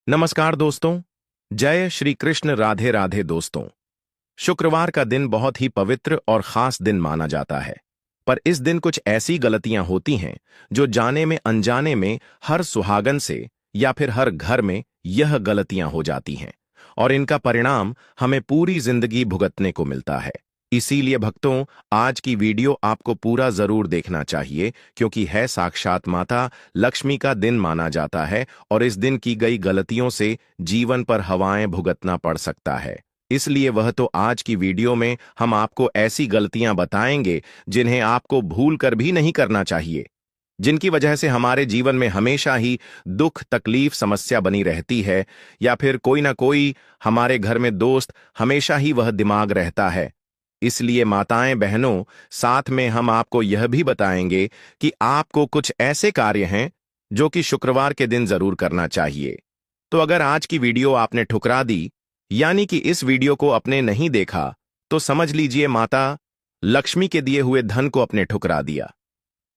नमस्कार दोस्तों। जय श्री कृष्ण। राधे राधे दोस्तों। शुक्रवार का दिन बहुत ही पवित्र और खास दिन माना जाता है। पर इस दिन कुछ ऐसी गलतियां होती हैं जो जाने में अनजाने में हर सुहागन से या फिर हर घर में यह गलतियां हो जाती हैं और इनका परिणाम हमें पूरी जिंदगी भुगतने को मिलता है। इसीलिए भक्तों, आज की वीडियो आपको पूरा जरूर देखना चाहिए, क्योंकि है साक्षात माता लक्ष्मी का दिन माना जाता है और इस दिन की गई गलतियों से जीवन पर हवाएं भुगतना पड़ सकता है। इसलिए वह तो आज की वीडियो में हम आपको ऐसी गलतियां बताएंगे जिन्हें आपको भूल कर भी नहीं करना चाहिए, जिनकी वजह से हमारे जीवन में हमेशा ही दुख, तकलीफ, समस्या बनी रहती है, या फिर कोई ना कोई हमारे घर में दोस्त हमेशा ही वह दिमाग रहता है। इसलिए माताएं, बहनों, साथ में हम आपको यह भी बताएंगे कि आपको कुछ ऐसे कार्य हैं जो कि शुक्रवार के दिन जरूर करना चाहिए। तो अगर आज की वीडियो आपने ठुकरा दी, यानी कि इस वीडियो को आपने नहीं देखा, तो समझ लीजिए माता लक्ष्मी के दिए हुए धन को आपने ठुकरा दिया।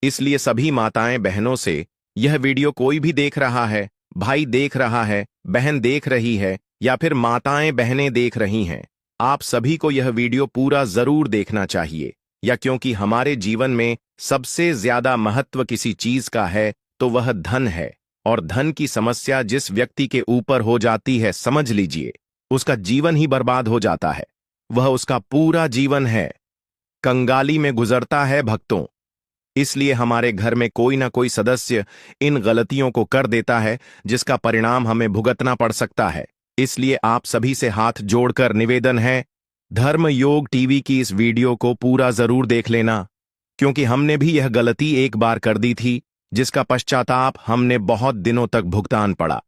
इसलिए सभी माताएं, बहनों से यह वीडियो कोई भी देख रहा है, भाई देख रहा है, बहन देख रही है, या फिर माताएं बहनें देख रही हैं, आप सभी को यह वीडियो पूरा जरूर देखना चाहिए। या क्योंकि हमारे जीवन में सबसे ज्यादा महत्व किसी चीज का है तो वह धन है, और धन की समस्या जिस व्यक्ति के ऊपर हो जाती है, समझ लीजिए उसका जीवन ही बर्बाद हो जाता है। वह उसका पूरा जीवन है कंगाली में गुजरता है भक्तों। इसलिए हमारे घर में कोई ना कोई सदस्य इन गलतियों को कर देता है जिसका परिणाम हमें भुगतना पड़ सकता है। इसलिए आप सभी से हाथ जोड़कर निवेदन है, धर्म योग टीवी की इस वीडियो को पूरा जरूर देख लेना, क्योंकि हमने भी यह गलती एक बार कर दी थी जिसका पश्चाताप हमने बहुत दिनों तक भुगतान पड़ा।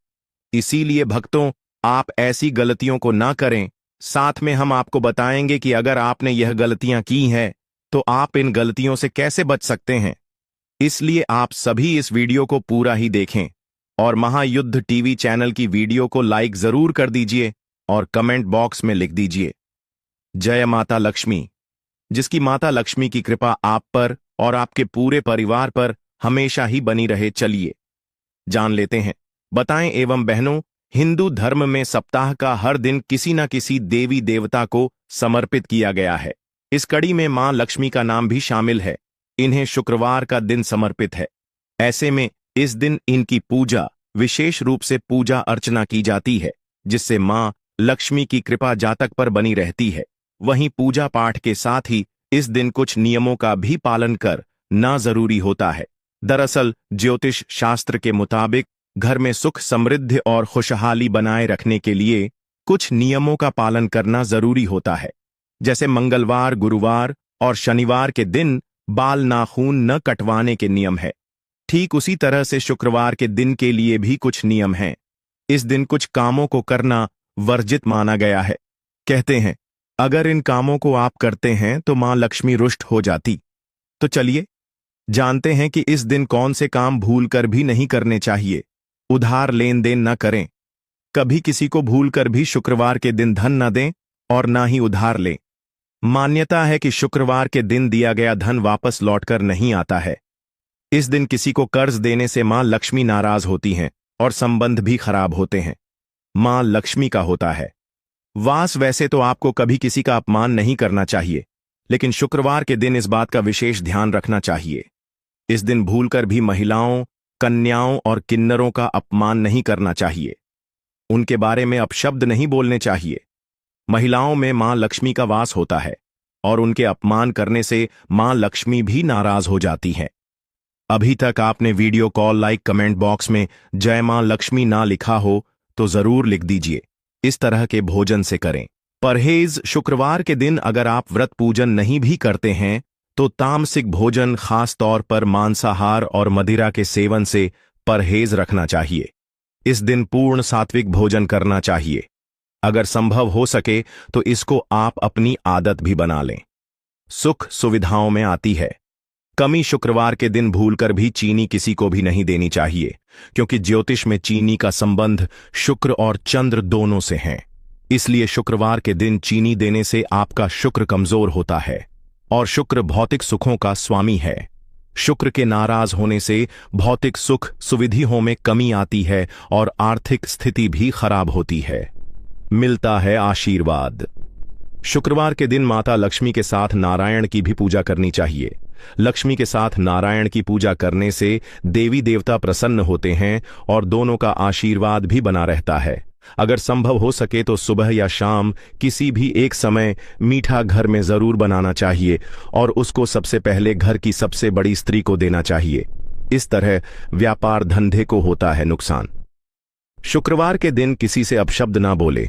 इसीलिए भक्तों, आप ऐसी गलतियों को ना करें। साथ में हम आपको बताएंगे कि अगर आपने यह गलतियां की हैं तो आप इन गलतियों से कैसे बच सकते हैं। इसलिए आप सभी इस वीडियो को पूरा ही देखें और महायुद्ध टीवी चैनल की वीडियो को लाइक जरूर कर दीजिए और कमेंट बॉक्स में लिख दीजिए, जय माता लक्ष्मी। जिसकी माता लक्ष्मी की कृपा आप पर और आपके पूरे परिवार पर हमेशा ही बनी रहे। चलिए जान लेते हैं। बताएं एवं बहनों, हिंदू धर्म में सप्ताह का हर दिन किसी न किसी देवी देवता को समर्पित किया गया है। इस कड़ी में मां लक्ष्मी का नाम भी शामिल है। इन्हें शुक्रवार का दिन समर्पित है। ऐसे में इस दिन इनकी पूजा, विशेष रूप से पूजा अर्चना की जाती है, जिससे मां लक्ष्मी की कृपा जातक पर बनी रहती है। वहीं पूजा पाठ के साथ ही इस दिन कुछ नियमों का भी पालन करना जरूरी होता है। दरअसल ज्योतिष शास्त्र के मुताबिक घर में सुख, समृद्धि और खुशहाली बनाए रखने के लिए कुछ नियमों का पालन करना जरूरी होता है। जैसे मंगलवार, गुरुवार और शनिवार के दिन बाल नाखून न कटवाने के नियम है। ठीक उसी तरह से शुक्रवार के दिन के लिए भी कुछ नियम हैं। इस दिन कुछ कामों को करना वर्जित माना गया है। कहते हैं अगर इन कामों को आप करते हैं तो मां लक्ष्मी रुष्ट हो जाती। तो चलिए जानते हैं कि इस दिन कौन से काम भूलकर भी नहीं करने चाहिए। उधार लेन देन न करें। कभी किसी को भूलकर भी शुक्रवार के दिन धन न दें और ना ही उधार लें। मान्यता है कि शुक्रवार के दिन दिया गया धन वापस लौटकर नहीं आता है। इस दिन किसी को कर्ज देने से मां लक्ष्मी नाराज होती हैं और संबंध भी खराब होते हैं। मां लक्ष्मी का होता है वास। वैसे तो आपको कभी किसी का अपमान नहीं करना चाहिए, लेकिन शुक्रवार के दिन इस बात का विशेष ध्यान रखना चाहिए। इस दिन भूलकर भी महिलाओं, कन्याओं और किन्नरों का अपमान नहीं करना चाहिए। उनके बारे में अपशब्द नहीं बोलने चाहिए। महिलाओं में मां लक्ष्मी का वास होता है और उनके अपमान करने से मां लक्ष्मी भी नाराज हो जाती हैं। अभी तक आपने video call, like, comment box में जय मां लक्ष्मी ना लिखा हो तो जरूर लिख दीजिए। इस तरह के भोजन से करें परहेज। शुक्रवार के दिन अगर आप व्रत पूजन नहीं भी करते हैं तो तामसिक भोजन, खास तौर पर मांसाहार और मदिरा के सेवन से परहेज रखना चाहिए। इस दिन पूर्ण सात्विक भोजन करना चाहिए। अगर संभव हो सके तो इसको आप अपनी आदत भी बना लें। सुख सुविधाओं में आती है कमी। शुक्रवार के दिन भूलकर भी चीनी किसी को भी नहीं देनी चाहिए, क्योंकि ज्योतिष में चीनी का संबंध शुक्र और चंद्र दोनों से है। इसलिए शुक्रवार के दिन चीनी देने से आपका शुक्र कमजोर होता है और शुक्र भौतिक सुखों का स्वामी है। शुक्र के नाराज होने से भौतिक सुख सुविधाओं में कमी आती है और आर्थिक स्थिति भी खराब होती है। मिलता है आशीर्वाद। शुक्रवार के दिन माता लक्ष्मी के साथ नारायण की भी पूजा करनी चाहिए। लक्ष्मी के साथ नारायण की पूजा करने से देवी देवता प्रसन्न होते हैं और दोनों का आशीर्वाद भी बना रहता है। अगर संभव हो सके तो सुबह या शाम किसी भी एक समय मीठा घर में जरूर बनाना चाहिए और उसको सबसे पहले घर की सबसे बड़ी स्त्री को देना चाहिए। इस तरह व्यापार धंधे को होता है नुकसान। शुक्रवार के दिन किसी से अपशब्द ना बोले।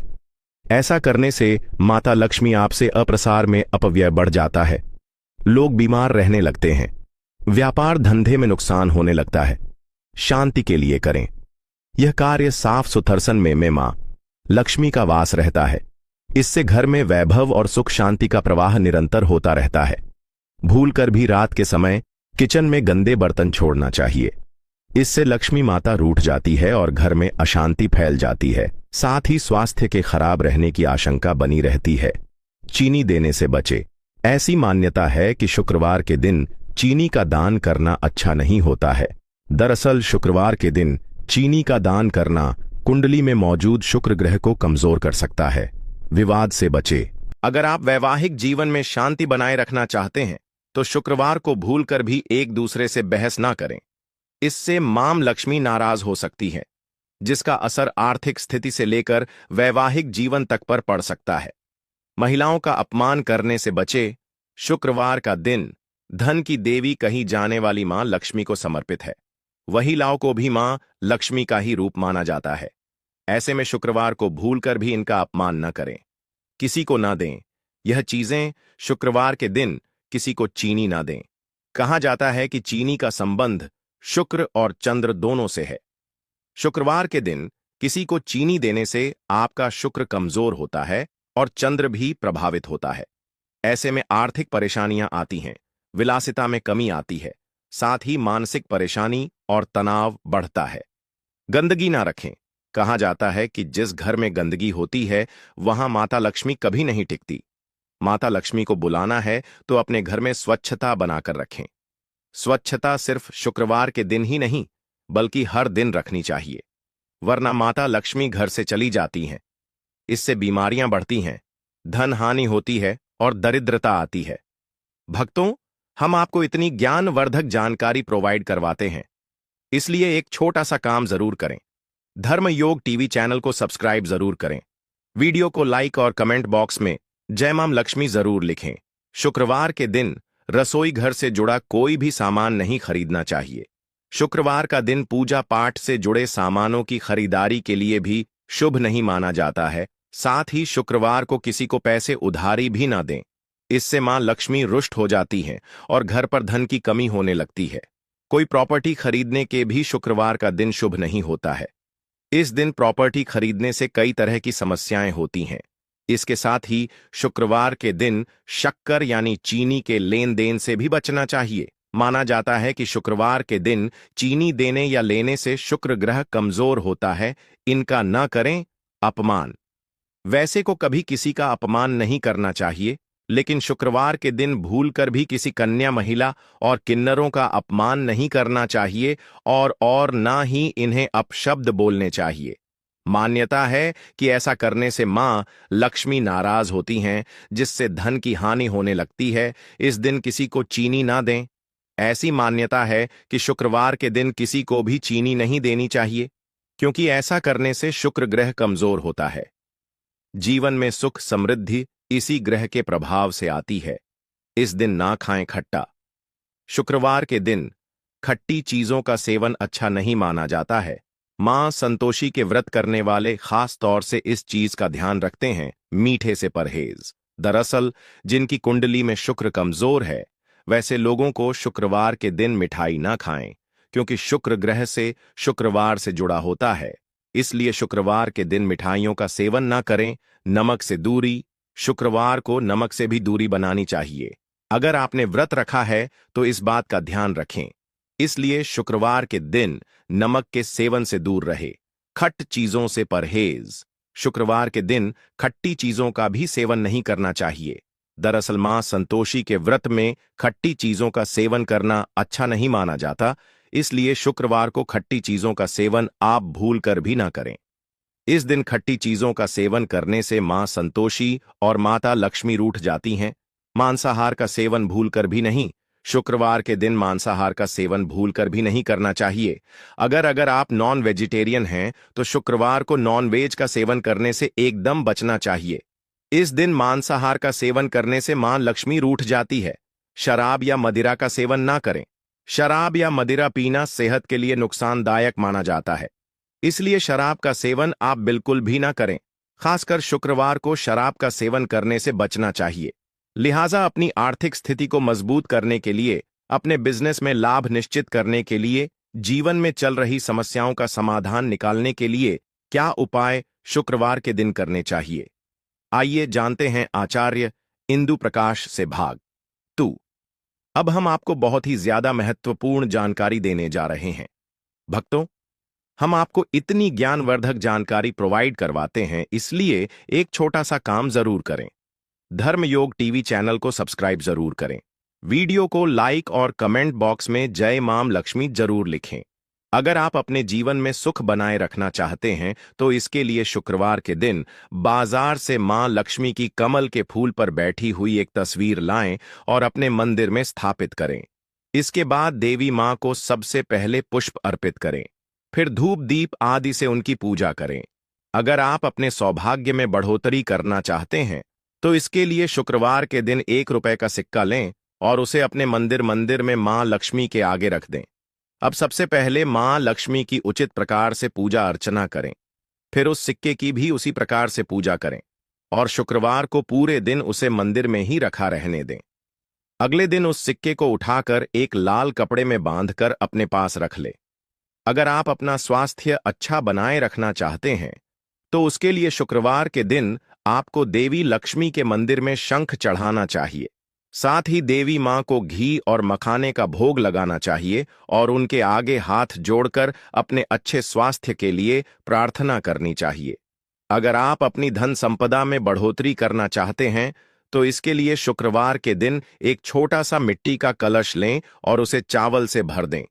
ऐसा करने से माता लक्ष्मी आपसे अप्रसार में अपव्यय बढ़ जाता है। लोग बीमार रहने लगते हैं। व्यापार धंधे में नुकसान होने लगता है। शांति के लिए करें। यह कार्य साफ सुथरसन में मां लक्ष्मी का वास रहता है। इससे घर में वैभव और सुख शांति का प्रवाह निरंतर होता रहता है। भूलकर भी रात के समय किचन में गंदे बर्तन छोड़ना चाहिए। इससे लक्ष्मी माता रूठ जाती है और घर में अशांति फैल जाती है। साथ ही स्वास्थ्य के खराब रहने की आशंका बनी रहती है। चीनी देने से बचे। ऐसी मान्यता है कि शुक्रवार के दिन चीनी का दान करना अच्छा नहीं होता है। दरअसल शुक्रवार के दिन चीनी का दान करना कुंडली में मौजूद शुक्र ग्रह को कमजोर कर सकता है। विवाद से बचे। अगर आप वैवाहिक जीवन में शांति बनाए रखना चाहते हैं तो शुक्रवार को भूलकर भी एक दूसरे से बहस ना करें। इससे मां लक्ष्मी नाराज हो सकती है, जिसका असर आर्थिक स्थिति से लेकर वैवाहिक जीवन तक पर पड़ सकता है। महिलाओं का अपमान करने से बचे। शुक्रवार का दिन धन की देवी कही जाने वाली मां लक्ष्मी को समर्पित है। महिलाओं को भी मां लक्ष्मी का ही रूप माना जाता है। ऐसे में शुक्रवार को भूलकर भी इनका अपमान न करें। किसी को ना दें यह चीजें। शुक्रवार के दिन किसी को चीनी ना दें। कहा जाता है कि चीनी का संबंध शुक्र और चंद्र दोनों से है। शुक्रवार के दिन किसी को चीनी देने से आपका शुक्र कमजोर होता है और चंद्र भी प्रभावित होता है। ऐसे में आर्थिक परेशानियां आती हैं, विलासिता में कमी आती है, साथ ही मानसिक परेशानी और तनाव बढ़ता है। गंदगी ना रखें। कहा जाता है कि जिस घर में गंदगी होती है वहां माता लक्ष्मी कभी नहीं टिकती। माता लक्ष्मी को बुलाना है तो अपने घर में स्वच्छता बनाकर रखें। स्वच्छता सिर्फ शुक्रवार के दिन ही नहीं बल्कि हर दिन रखनी चाहिए, वरना माता लक्ष्मी घर से चली जाती हैं। इससे बीमारियां बढ़ती हैं, धन हानि होती है और दरिद्रता आती है। भक्तों, हम आपको इतनी ज्ञानवर्धक जानकारी प्रोवाइड करवाते हैं, इसलिए एक छोटा सा काम जरूर करें। धर्म योग टीवी चैनल को सब्सक्राइब जरूर करें। वीडियो को लाइक और कमेंट बॉक्स में जय मां लक्ष्मी जरूर लिखें। शुक्रवार के दिन रसोई घर से जुड़ा कोई भी सामान नहीं खरीदना चाहिए। शुक्रवार का दिन पूजा पाठ से जुड़े सामानों की खरीदारी के लिए भी शुभ नहीं माना जाता है। साथ ही शुक्रवार को किसी को पैसे उधारी भी ना दें। इससे मां लक्ष्मी रुष्ट हो जाती हैं और घर पर धन की कमी होने लगती है। कोई प्रॉपर्टी खरीदने के भी शुक्रवार का दिन शुभ नहीं होता है। इस दिन प्रॉपर्टी खरीदने से कई तरह की समस्याएं होती हैं। इसके साथ ही शुक्रवार के दिन शक्कर यानी चीनी के लेन देन से भी बचना चाहिए। माना जाता है कि शुक्रवार के दिन चीनी देने या लेने से शुक्र ग्रह कमजोर होता है। इनका न करें। अपमान। वैसे को कभी किसी का अपमान नहीं करना चाहिए, लेकिन शुक्रवार के दिन भूलकर भी किसी कन्या महिला और किन्नरों का अपमान नहीं करना चाहिए और ना ही इन्हें अपशब्द बोलने चाहिए। मान्यता है कि ऐसा करने से मां लक्ष्मी नाराज होती हैं, जिससे धन की हानि होने लगती है। इस दिन किसी को चीनी ना दें। ऐसी मान्यता है कि शुक्रवार के दिन किसी को भी चीनी नहीं देनी चाहिए, क्योंकि ऐसा करने से शुक्र ग्रह कमजोर होता है। जीवन में सुख समृद्धि इसी ग्रह के प्रभाव से आती है। इस दिन ना खाएं खट्टा। शुक्रवार के दिन खट्टी चीजों का सेवन अच्छा नहीं माना जाता है। मां संतोषी के व्रत करने वाले खास तौर से इस चीज का ध्यान रखते हैं, मीठे से परहेज। दरअसल जिनकी कुंडली में शुक्र कमजोर है वैसे लोगों को शुक्रवार के दिन मिठाई ना खाएं, क्योंकि शुक्र ग्रह से शुक्रवार से जुड़ा होता है। इसलिए शुक्रवार के दिन मिठाइयों का सेवन ना करें। नमक से दूरी। शुक्रवार को नमक से भी दूरी बनानी चाहिए। अगर आपने व्रत रखा है तो इस बात का ध्यान रखें। इसलिए शुक्रवार के दिन नमक के सेवन से दूर रहे। खट्ट चीजों से परहेज। शुक्रवार के दिन खट्टी चीजों का भी सेवन नहीं करना चाहिए। दरअसल मां संतोषी के व्रत में खट्टी चीजों का सेवन करना अच्छा नहीं माना जाता, इसलिए शुक्रवार को खट्टी चीजों का सेवन आप भूल कर भी ना करें। इस दिन खट्टी चीजों का सेवन करने से मां संतोषी और माता लक्ष्मी रूठ जाती हैं। मांसाहार का सेवन भूलकर भी नहीं। शुक्रवार के दिन मांसाहार का सेवन भूलकर भी नहीं करना चाहिए। अगर अगर आप नॉन वेजिटेरियन हैं तो शुक्रवार को नॉन वेज का सेवन करने से एकदम बचना चाहिए। इस दिन मांसाहार का सेवन करने से मां लक्ष्मी रूठ जाती है। शराब या मदिरा का सेवन ना करें। शराब या मदिरा पीना सेहत के लिए नुकसानदायक माना जाता है, इसलिए शराब का सेवन आप बिल्कुल भी ना करें। खासकर शुक्रवार को शराब का सेवन करने से बचना चाहिए। लिहाजा अपनी आर्थिक स्थिति को मजबूत करने के लिए, अपने बिजनेस में लाभ निश्चित करने के लिए, जीवन में चल रही समस्याओं का समाधान निकालने के लिए क्या उपाय शुक्रवार के दिन करने चाहिए, आइए जानते हैं आचार्य इंदु प्रकाश से। भाग 2। अब हम आपको बहुत ही ज्यादा महत्वपूर्ण जानकारी देने जा रहे हैं। भक्तों, हम आपको इतनी ज्ञानवर्धक जानकारी प्रोवाइड करवाते हैं, इसलिए एक छोटा सा काम जरूर करें। धर्म योग टीवी चैनल को सब्सक्राइब जरूर करें। वीडियो को लाइक और कमेंट बॉक्स में जय मां लक्ष्मी जरूर लिखें। अगर आप अपने जीवन में सुख बनाए रखना चाहते हैं तो इसके लिए शुक्रवार के दिन बाजार से मां लक्ष्मी की कमल के फूल पर बैठी हुई एक तस्वीर लाएं और अपने मंदिर में स्थापित करें। इसके बाद देवी मां को सबसे पहले पुष्प अर्पित करें, फिर धूप दीप आदि से उनकी पूजा करें। अगर आप अपने सौभाग्य में बढ़ोतरी करना चाहते हैं तो इसके लिए शुक्रवार के दिन 1 रुपए का सिक्का लें और उसे अपने मंदिर में मां लक्ष्मी के आगे रख दें। अब सबसे पहले मां लक्ष्मी की उचित प्रकार से पूजा अर्चना करें, फिर उस सिक्के की भी उसी प्रकार से पूजा करें और शुक्रवार को पूरे दिन उसे मंदिर में ही रखा रहने दें। अगले दिन उस सिक्के को उठाकर एक लाल कपड़े में बांधकर अपने पास रख ले। अगर आप अपना स्वास्थ्य अच्छा बनाए रखना चाहते हैं तो उसके लिए शुक्रवार के दिन आपको देवी लक्ष्मी के मंदिर में शंख चढ़ाना चाहिए। साथ ही देवी मां को घी और मखाने का भोग लगाना चाहिए और उनके आगे हाथ जोड़कर अपने अच्छे स्वास्थ्य के लिए प्रार्थना करनी चाहिए। अगर आप अपनी धन संपदा में बढ़ोतरी करना चाहते हैं तो इसके लिए शुक्रवार के दिन एक छोटा सा मिट्टी का कलश लें और उसे चावल से भर दें।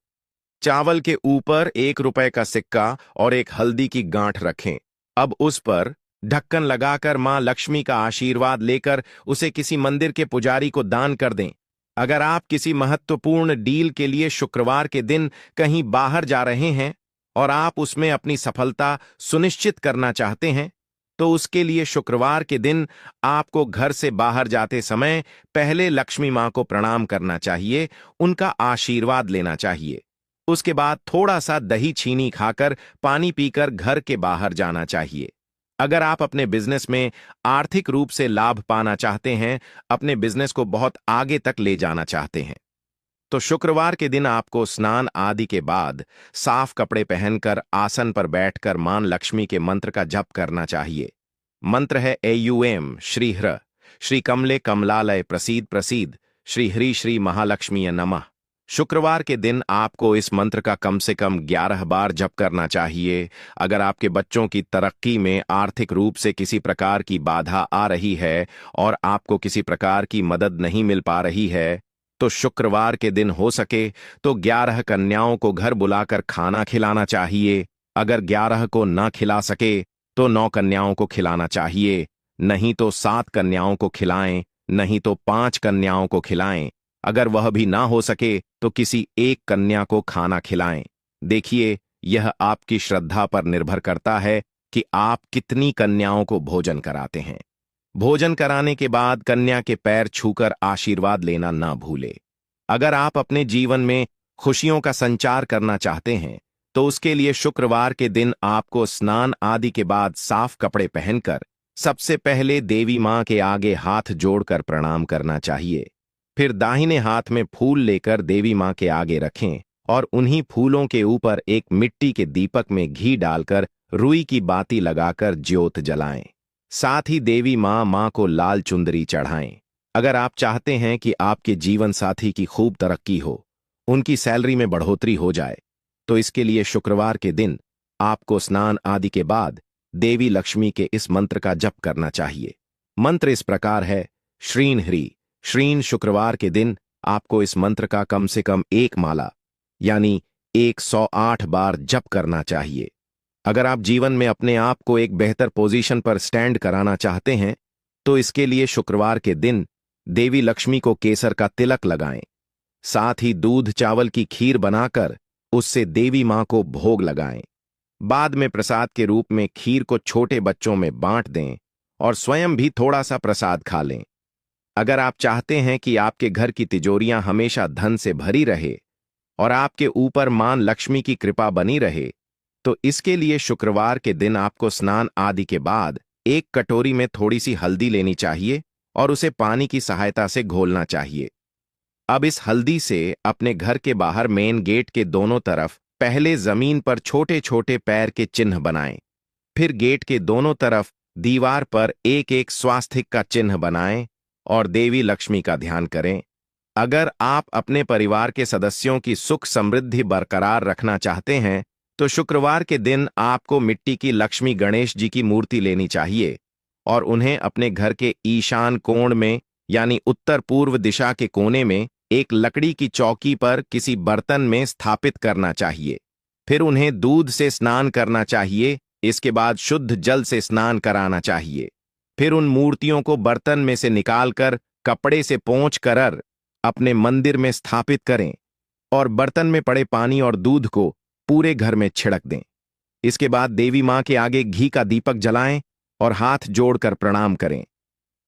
चावल के ऊपर 1 रुपए का सिक्का और एक हल्दी की गांठ रखें। अब उस पर ढक्कन लगाकर मां लक्ष्मी का आशीर्वाद लेकर उसे किसी मंदिर के पुजारी को दान कर दें। अगर आप किसी महत्वपूर्ण डील के लिए शुक्रवार के दिन कहीं बाहर जा रहे हैं और आप उसमें अपनी सफलता सुनिश्चित करना चाहते हैं तो उसके लिए शुक्रवार के दिन आपको घर से बाहर जाते समय पहले लक्ष्मी मां को प्रणाम करना चाहिए, उनका आशीर्वाद लेना चाहिए। उसके बाद थोड़ा सा दही चीनी खाकर पानी पीकर घर के बाहर जाना चाहिए। अगर आप अपने बिजनेस में आर्थिक रूप से लाभ पाना चाहते हैं, अपने बिजनेस को बहुत आगे तक ले जाना चाहते हैं, तो शुक्रवार के दिन आपको स्नान आदि के बाद साफ कपड़े पहनकर आसन पर बैठकर मां लक्ष्मी के मंत्र का जप करना चाहिए। मंत्र है ऐम श्री ह्र श्री कमले कमलालय प्रसीद प्रसीद श्री हरि श्री महालक्ष्मी नमः। शुक्रवार के दिन आपको इस मंत्र का कम से कम 11 बार जप करना चाहिए। अगर आपके बच्चों की तरक्की में आर्थिक रूप से किसी प्रकार की बाधा आ रही है और आपको किसी प्रकार की मदद नहीं मिल पा रही है तो शुक्रवार के दिन हो सके तो 11 कन्याओं को घर बुलाकर खाना खिलाना चाहिए। अगर 11 को ना खिला सके तो 9 कन्याओं को खिलाना चाहिए, नहीं तो 7 कन्याओं को खिलाएं, नहीं तो 5 कन्याओं को खिलाएं। अगर वह भी ना हो सके तो किसी एक कन्या को खाना खिलाएं। देखिए, यह आपकी श्रद्धा पर निर्भर करता है कि आप कितनी कन्याओं को भोजन कराते हैं। भोजन कराने के बाद कन्या के पैर छूकर आशीर्वाद लेना ना भूले। अगर आप अपने जीवन में खुशियों का संचार करना चाहते हैं तो उसके लिए शुक्रवार के दिन आपको स्नान आदि के बाद साफ कपड़े पहनकर सबसे पहले देवी मां के आगे हाथ जोड़कर प्रणाम करना चाहिए। फिर दाहिने हाथ में फूल लेकर देवी मां के आगे रखें और उन्हीं फूलों के ऊपर एक मिट्टी के दीपक में घी डालकर रुई की बाती लगाकर ज्योत जलाएं। साथ ही देवी मां को लाल चुंदरी चढ़ाएं। अगर आप चाहते हैं कि आपके जीवन साथी की खूब तरक्की हो, उनकी सैलरी में बढ़ोतरी हो जाए, तो इसके लिए शुक्रवार के दिन आपको स्नान आदि के बाद देवी लक्ष्मी के इस मंत्र का जप करना चाहिए। मंत्र इस प्रकार है, श्रीन ह्री श्रीन। शुक्रवार के दिन आपको इस मंत्र का कम से कम एक माला यानी 108 बार जप करना चाहिए। अगर आप जीवन में अपने आप को एक बेहतर पोजीशन पर स्टैंड कराना चाहते हैं तो इसके लिए शुक्रवार के दिन देवी लक्ष्मी को केसर का तिलक लगाएं। साथ ही दूध चावल की खीर बनाकर उससे देवी मां को भोग लगाएं। बाद में प्रसाद के रूप में खीर को छोटे बच्चों में बांट दें और स्वयं भी थोड़ा सा प्रसाद खा लें। अगर आप चाहते हैं कि आपके घर की तिजोरियां हमेशा धन से भरी रहे और आपके ऊपर मां लक्ष्मी की कृपा बनी रहे तो इसके लिए शुक्रवार के दिन आपको स्नान आदि के बाद एक कटोरी में थोड़ी सी हल्दी लेनी चाहिए और उसे पानी की सहायता से घोलना चाहिए। अब इस हल्दी से अपने घर के बाहर मेन गेट के दोनों तरफ पहले जमीन पर छोटे छोटे पैर के चिन्ह बनाएं। फिर गेट के दोनों तरफ दीवार पर एक एक स्वास्तिक का चिन्ह बनाएं और देवी लक्ष्मी का ध्यान करें। अगर आप अपने परिवार के सदस्यों की सुख समृद्धि बरकरार रखना चाहते हैं तो शुक्रवार के दिन आपको मिट्टी की लक्ष्मी गणेश जी की मूर्ति लेनी चाहिए और उन्हें अपने घर के ईशान कोण में यानी उत्तर पूर्व दिशा के कोने में एक लकड़ी की चौकी पर किसी बर्तन में स्थापित करना चाहिए। फिर उन्हें दूध से स्नान करना चाहिए। इसके बाद शुद्ध जल से स्नान कराना चाहिए। फिर उन मूर्तियों को बर्तन में से निकालकर कपड़े से पोंछ कर अपने मंदिर में स्थापित करें और बर्तन में पड़े पानी और दूध को पूरे घर में छिड़क दें। इसके बाद देवी मां के आगे घी का दीपक जलाएं और हाथ जोड़कर प्रणाम करें।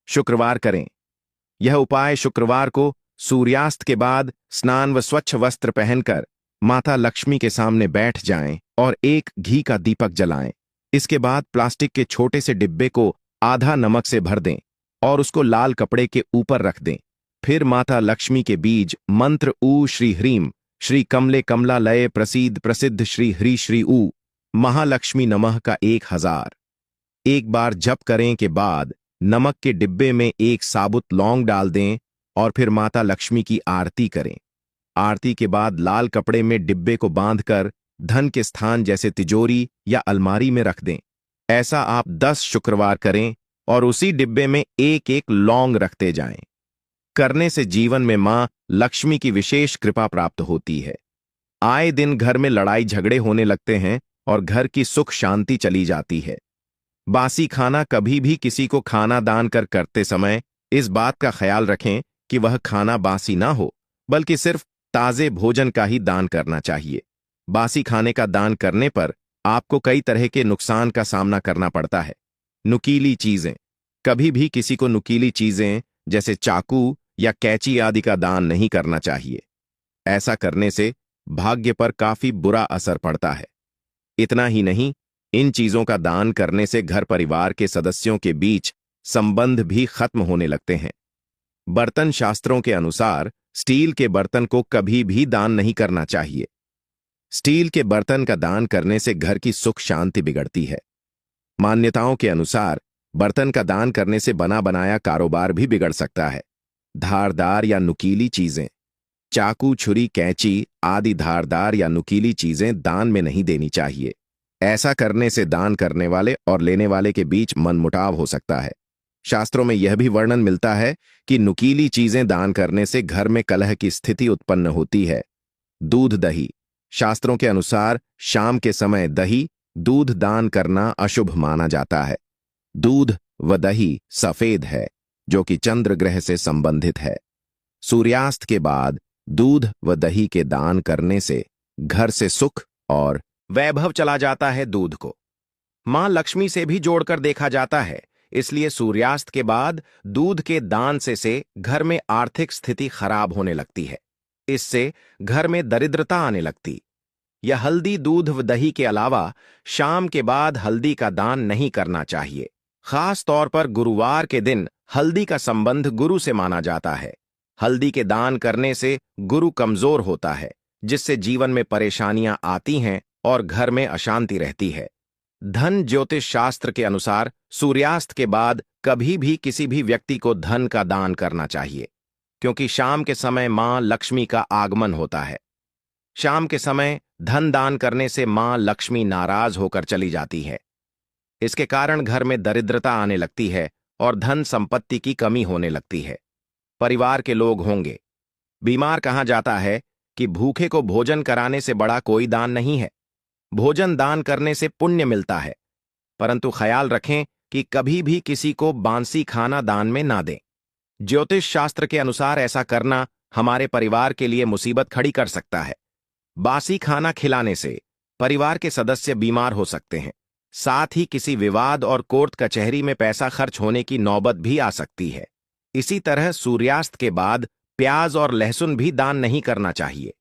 शुक्रवार करें। यह उपाय शुक्रवार को सूर्यास्त के बाद स्नान व स्वच्छ वस्त्र पहनकर माता लक्ष्मी के सामने बैठ जाएं और एक घी का दीपक जलाएं। इसके बाद प्लास्टिक के छोटे से डिब्बे को आधा नमक से भर दें और उसको लाल कपड़े के ऊपर रख दें। फिर माता लक्ष्मी के बीज मंत्र ऊ श्री ह्रीम श्री कमले कमला लय प्रसिद्ध प्रसिद्ध श्री ह्री श्री ऊ महालक्ष्मी नमः का 1000 एक बार जप करें के बाद नमक के डिब्बे में एक साबुत लौंग डाल दें और फिर माता लक्ष्मी की आरती करें। आरती के बाद लाल कपड़े में डिब्बे को बांधकर धन के स्थान जैसे तिजोरी या अलमारी में रख दें। ऐसा आप 10 शुक्रवार करें और उसी डिब्बे में एक एक लौंग रखते जाएं। करने से जीवन में मां लक्ष्मी की विशेष कृपा प्राप्त होती है। आए दिन घर में लड़ाई झगड़े होने लगते हैं और घर की सुख शांति चली जाती है। बासी खाना कभी भी किसी को खाना दान करते समय इस बात का ख्याल रखें कि वह खाना बासी ना हो, बल्कि सिर्फ ताजे भोजन का ही दान करना चाहिए। बासी खाने का दान करने पर आपको कई तरह के नुकसान का सामना करना पड़ता है। नुकीली चीजें। कभी भी किसी को नुकीली चीजें जैसे चाकू या कैंची आदि का दान नहीं करना चाहिए। ऐसा करने से भाग्य पर काफी बुरा असर पड़ता है। इतना ही नहीं, इन चीजों का दान करने से घर परिवार के सदस्यों के बीच संबंध भी खत्म होने लगते हैं। बर्तन शास्त्रों के अनुसार स्टील के बर्तन को कभी भी दान नहीं करना चाहिए। स्टील के बर्तन का दान करने से घर की सुख शांति बिगड़ती है। मान्यताओं के अनुसार बर्तन का दान करने से बना बनाया कारोबार भी बिगड़ सकता है। धारदार या नुकीली चीजें, चाकू छुरी कैंची आदि धारदार या नुकीली चीजें दान में नहीं देनी चाहिए। ऐसा करने से दान करने वाले और लेने वाले के बीच मनमुटाव हो सकता है। शास्त्रों में यह भी वर्णन मिलता है कि नुकीली चीजें दान करने से घर में कलह की स्थिति उत्पन्न होती है। दूध दही। शास्त्रों के अनुसार शाम के समय दही दूध दान करना अशुभ माना जाता है। दूध व दही सफेद है जो कि चंद्र ग्रह से संबंधित है। सूर्यास्त के बाद दूध व दही के दान करने से घर से सुख और वैभव चला जाता है। दूध को मां लक्ष्मी से भी जोड़कर देखा जाता है, इसलिए सूर्यास्त के बाद दूध के दान से घर में आर्थिक स्थिति खराब होने लगती है। इससे घर में दरिद्रता आने लगती। यह हल्दी दूध व दही के अलावा शाम के बाद हल्दी का दान नहीं करना चाहिए। खास तौर पर गुरुवार के दिन हल्दी का संबंध गुरु से माना जाता है। हल्दी के दान करने से गुरु कमजोर होता है, जिससे जीवन में परेशानियां आती हैं और घर में अशांति रहती है। धन ज्योतिष शास्त्र के अनुसार सूर्यास्त के बाद कभी भी किसी भी व्यक्ति को धन का दान करना चाहिए, क्योंकि शाम के समय मां लक्ष्मी का आगमन होता है। शाम के समय धन दान करने से मां लक्ष्मी नाराज होकर चली जाती है। इसके कारण घर में दरिद्रता आने लगती है और धन संपत्ति की कमी होने लगती है। परिवार के लोग होंगे बीमार। कहा जाता है कि भूखे को भोजन कराने से बड़ा कोई दान नहीं है। भोजन दान करने से पुण्य मिलता है, परंतु ख्याल रखें कि कभी भी किसी को बांसी खाना दान में ना दें। ज्योतिष शास्त्र के अनुसार ऐसा करना हमारे परिवार के लिए मुसीबत खड़ी कर सकता है। बासी खाना खिलाने से परिवार के सदस्य बीमार हो सकते हैं। साथ ही किसी विवाद और कोर्ट कचहरी में पैसा खर्च होने की नौबत भी आ सकती है। इसी तरह सूर्यास्त के बाद प्याज और लहसुन भी दान नहीं करना चाहिए।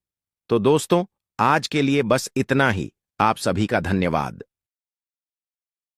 तो दोस्तों, आज के लिए बस इतना ही। आप सभी का धन्यवाद।